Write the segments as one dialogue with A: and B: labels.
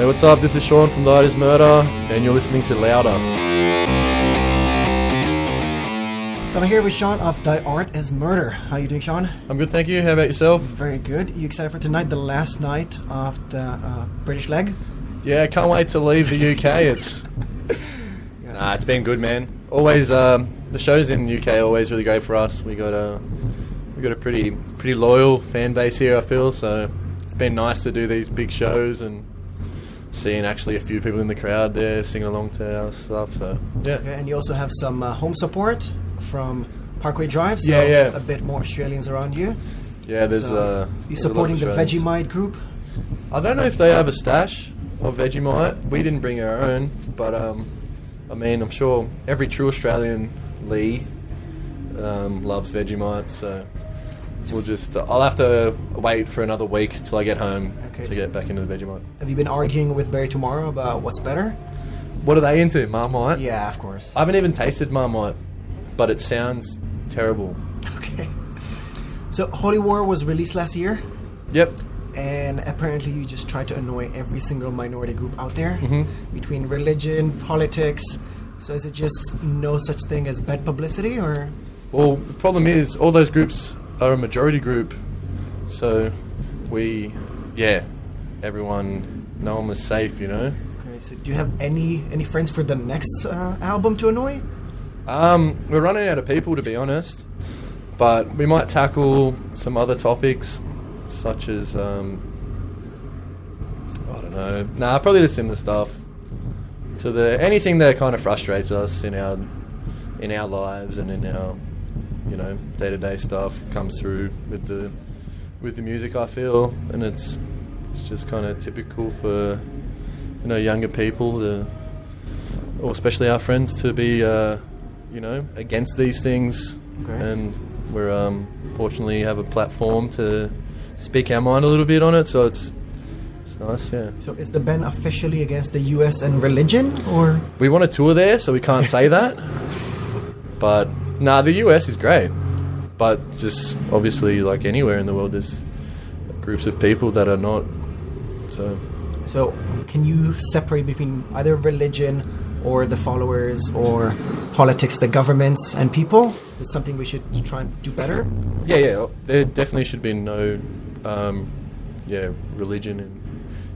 A: Hey, what's up? This is Sean from The Art Is Murder, and you're listening to Louder.
B: So I'm here with Sean of The Art Is Murder. How you doing, Sean?
A: I'm good, thank you. How about yourself?
B: Very good. You excited for tonight, the last night of the British leg?
A: Yeah, can't wait to leave the UK. It's been good, man. Always, the shows in the UK are always really great for us. We got a pretty loyal fan base here, I feel. So it's been nice to do these big shows and seeing actually a few people in the crowd there singing along to our stuff. So yeah.
B: Okay, and you also have some home support from Parkway Drive. So
A: yeah.
B: A bit more Australians around you.
A: Yeah, there's.
B: So you supporting the Vegemite group?
A: I don't know if they have a stash of Vegemite. We didn't bring our own, but I mean, I'm sure every true Australian Lee loves Vegemite, so we'll just. I'll have to wait for another week till I get home to get back into the Vegemite.
B: Have you been arguing with Barry tomorrow about what's better?
A: What are they into? Marmite?
B: Yeah, of course.
A: I haven't even tasted Marmite, but it sounds terrible.
B: Okay. So Holy War was released last year.
A: Yep.
B: And apparently you just try to annoy every single minority group out there between religion, politics. So is it just no such thing as bad publicity, or?
A: Well, the problem is all those groups are a majority group. So everyone, no one was safe, you know?
B: Okay, so do you have any friends for the next album to annoy?
A: We're running out of people, to be honest. But we might tackle some other topics, such as, I don't know. Probably the similar stuff. Anything that kind of frustrates us in our lives and in our, day-to-day stuff comes through with the music, I feel. And it's just kind of typical for, younger people, or especially our friends, to be, against these things.
B: Okay.
A: And we're fortunately have a platform to speak our mind a little bit on it, so it's nice, yeah.
B: So is the band officially against the US and religion, or?
A: We want to tour there, so we can't say that. But the US is great. But just obviously, like anywhere in the world, there's groups of people that are not. So
B: can you separate between either religion or the followers, or politics, the governments and people? It's something we should try and do better?
A: Yeah. There definitely should be no religion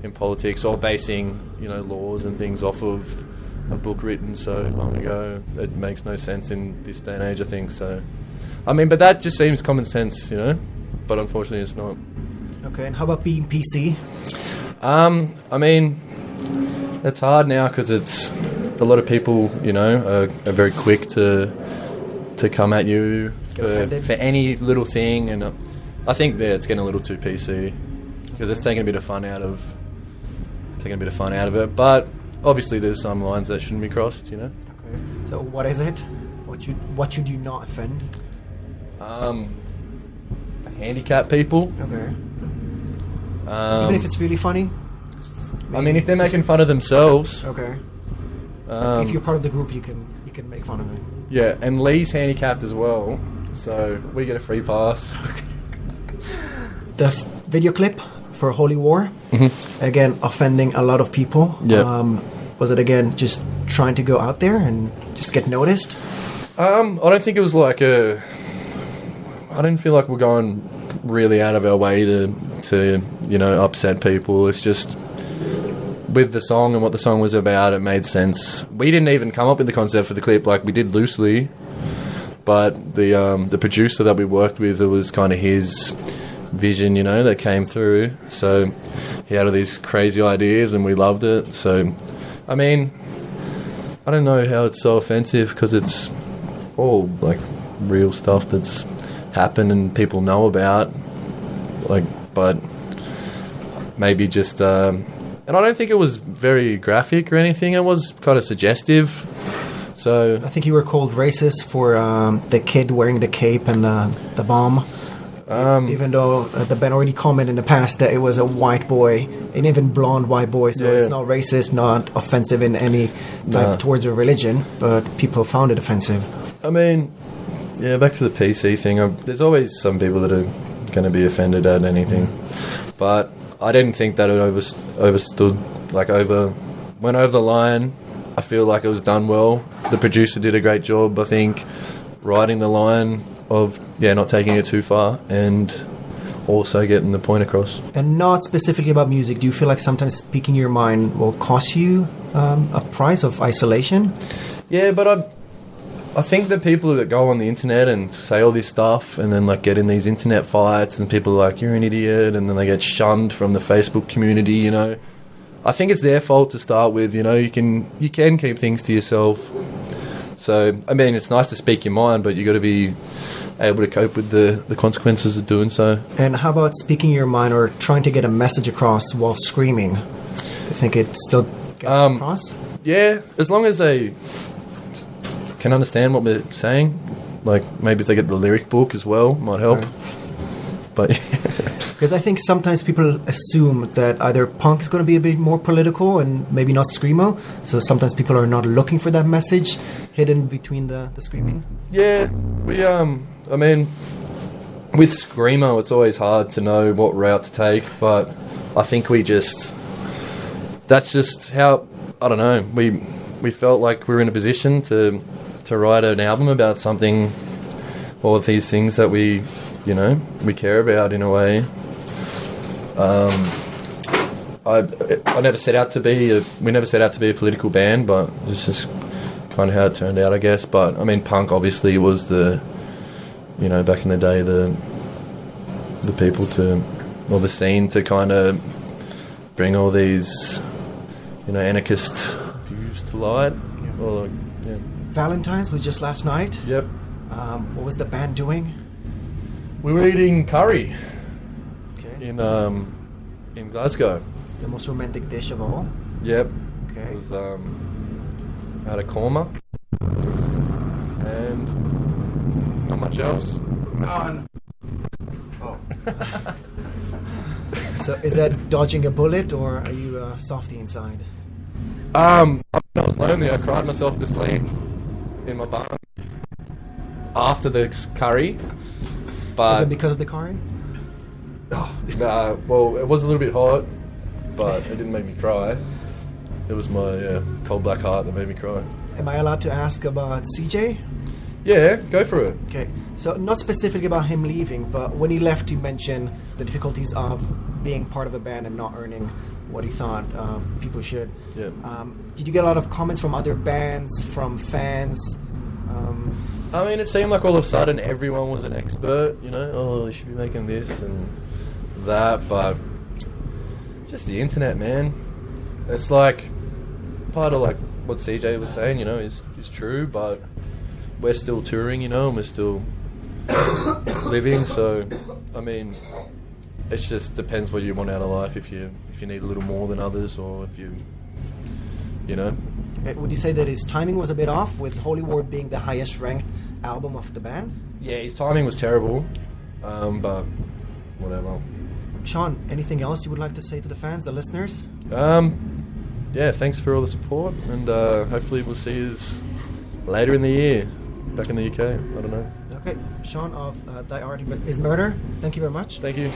A: in politics, or basing laws and things off of a book written so long ago. It makes no sense in this day and age, I think. So I mean, but that just seems common sense, but unfortunately it's not.
B: Okay, and how about being PC?
A: I mean, it's hard now because it's a lot of people are very quick to come at you for any little thing, and I think that it's getting a little too PC because it's taking a bit of fun out of it. But obviously, there's some lines that shouldn't be crossed.
B: Okay. So what is it? What should you not offend?
A: Handicapped people.
B: Okay. Even if it's really funny.
A: I mean, if they're making fun of themselves.
B: Okay. So if you're part of the group, you can make fun of it.
A: Yeah, and Lee's handicapped as well, so we get a free pass.
B: The video clip for Holy War, again, offending a lot of people.
A: Yeah.
B: Was it, again, just trying to go out there and just get noticed?
A: I don't think it was like I didn't feel like we're going really out of our way to upset people. It's just with the song and what the song was about, it made sense. We didn't even come up with the concept for the clip, like we did loosely, but the producer that we worked with, it was kind of his vision, that came through. So he had all these crazy ideas and we loved it. So, I mean, I don't know how it's so offensive because it's all like real stuff that's happened and people know about, but maybe just and I don't think it was very graphic or anything. It was kind of suggestive. So
B: I think you were called racist for the kid wearing the cape and the bomb. Even though the band already commented in the past that it was a white boy, an even blonde white boy, so it's not racist, not offensive in any type towards a religion, but people found it offensive.
A: I mean, back to the PC thing. There's always some people that are going to be offended at anything, but I didn't think that it went over the line. I feel like it was done well. The producer did a great job, I think, riding the line of not taking it too far and also getting the point across.
B: And not specifically about music, do you feel like sometimes speaking your mind will cost you a price of isolation?
A: Yeah, but I think the people that go on the internet and say all this stuff and then like get in these internet fights and people are like, you're an idiot, and then they get shunned from the Facebook community, you know. I think it's their fault to start with, you know. You can keep things to yourself. So, I mean, it's nice to speak your mind, but you got to be able to cope with the consequences of doing so.
B: And how about speaking your mind or trying to get a message across while screaming? Do you think it still gets across?
A: Yeah, as long as they can understand what we're saying. Like, maybe if they get the lyric book as well, might help.
B: Right.
A: But
B: because I think sometimes people assume that either punk is going to be a bit more political and maybe not screamo. So sometimes people are not looking for that message hidden between the screaming.
A: Yeah, I mean, with screamo, it's always hard to know what route to take. But I think that's just how, I don't know, we felt like we were in a position to write an album about something, all of these things that we care about in a way. I never set out to be we never set out to be a political band, but it's just kind of how it turned out, I guess. But I mean, punk obviously was back in the day, the people or the scene to kind of bring all these, anarchist views to light.
B: Yeah.
A: Or, yeah.
B: Valentine's was just last night.
A: Yep.
B: What was the band doing?
A: We were eating curry.
B: Okay.
A: In Glasgow.
B: The most romantic dish of all.
A: Yep.
B: Okay.
A: It was had a korma and not much else.
B: Oh. So is that dodging a bullet, or are you softy inside?
A: I was lonely. I cried myself to sleep in my barn after the curry. But
B: is it because of the curry?
A: Well, it was a little bit hot, but it didn't make me cry. It was my cold black heart that made me cry.
B: Am I allowed to ask about CJ?
A: Yeah, go for it.
B: Okay, so not specifically about him leaving, but when he left, you mentioned the difficulties of being part of a band and not earning what he thought people should.
A: Yeah.
B: Did you get a lot of comments from other bands, from fans?
A: I mean, it seemed like all of a sudden everyone was an expert, oh, you should be making this and that, but it's just the internet, man. It's like part of like what CJ was saying, is true, but we're still touring, and we're still living, so I mean, it just depends what you want out of life, if you need a little more than others, or if you
B: Would you say that his timing was a bit off, with Holy War being the highest ranked album of the band?
A: Yeah, his timing was terrible, but whatever.
B: Sean, anything else you would like to say to the fans, the listeners?
A: Yeah, thanks for all the support, and hopefully we'll see you later in the year, back in the UK. I don't know.
B: Okay, Sean of Die Art Is Murder, thank you very much.
A: Thank you.